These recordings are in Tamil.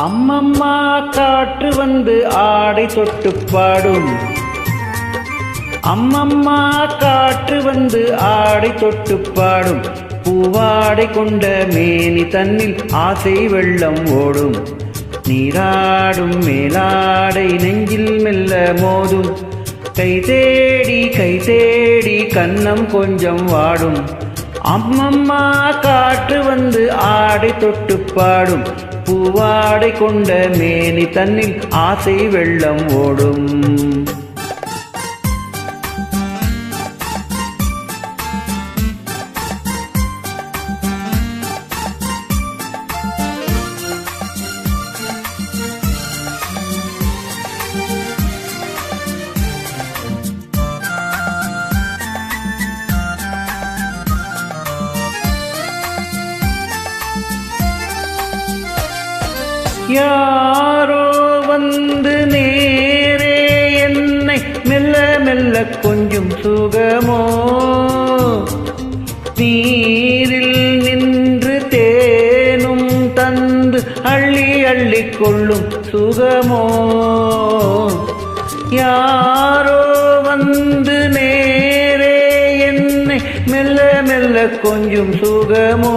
அம்மம்மா காற்று வந்து ஆடை தொட்டு பாடும். அம்மம்மா காற்று வந்து ஆடை தொட்டு பாடும். பூவாடை கொண்ட மேனி தன்னில் ஆசை வெள்ளம் ஓடும். நீராடும் மேலாடை நெஞ்சில் மெல்ல மோதும். கை தேடி கன்னம் கொஞ்சம் வாடும். அம்மம்மா காற்று வந்து ஆடை தொட்டு பாடும். பூவாடை கொண்ட மேனி தன்னில் ஆசை வெள்ளம் ஓடும். யாரோ வந்து நேரே என்னை மெல்ல மெல்ல கொஞ்சம் சுகமோ. நீரில் நின்று தேனும் தந்து அள்ளி அள்ளி கொள்ளும் சுகமோ. யாரோ வந்து நேரே என்னை மெல்ல மெல்ல கொஞ்சம் சுகமோ.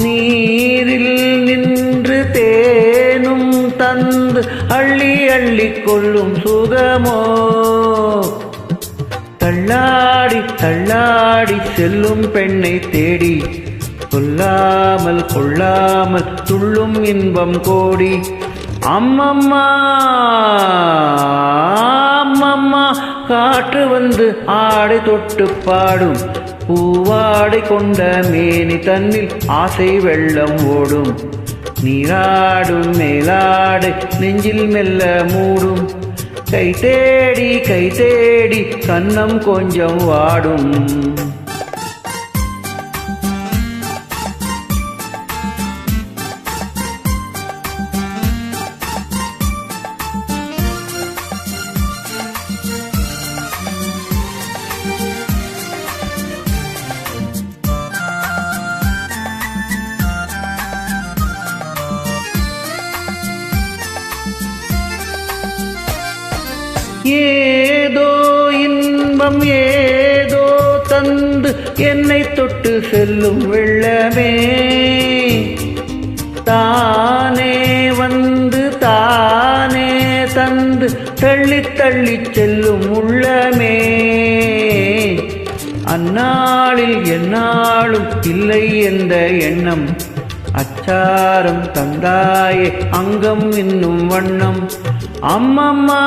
நீரில் நின்று தேனும் தந்து அள்ளி அள்ளி கொள்ளும் சுகமோ. தள்ளாடி தள்ளாடி செல்லும் பெண்ணை தேடி கொல்லாமல் கொள்ளாமல் துள்ளும் இன்பம் கோடி. அம்மம்மா அம்மம்மா காற்று வந்து ஆடை தொட்டு பாடும். பூவாடை கொண்ட மேனி தன்னில் ஆசை வெள்ளம் ஓடும். நீராடும் மேலாடை நெஞ்சில் மெல்ல மூடும். கை தேடி கன்னம் கொஞ்சம் வாடும். ஏதோ இன்பம் ஏதோ தந்து என்னை தொட்டு செல்லும் வெள்ளமே. தானே வந்து தானே தந்து தள்ளி தள்ளி செல்லும் உள்ளமே. அந்நாளில் எந்நாளும் இல்லை என்ற எண்ணம். அச்சாரம் தந்தாயே அங்கம் இன்னும் வண்ணம். அம்மம்மா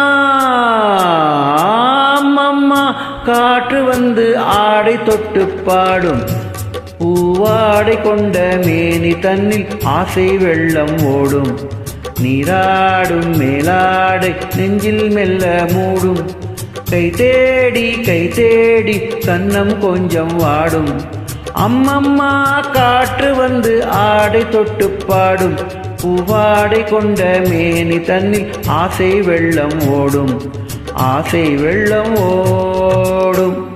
அம்மம்மா காற்று வந்து ஆடை தொட்டு பாடும். பூவாடை கொண்ட மேனி தன்னில் ஆசை வெள்ளம் ஓடும். நீராடும் மேலாடை நெஞ்சில் மெல்ல மூடும். கை தேடி கன்னம் கொஞ்சம் வாடும். அம்மம்மா காற்று வந்து ஆடை தொட்டு பாடும். பூவாடை கொண்ட மேனி தன்னில் ஆசை வெள்ளம் ஓடும். ஆசை வெள்ளம் ஓடும்.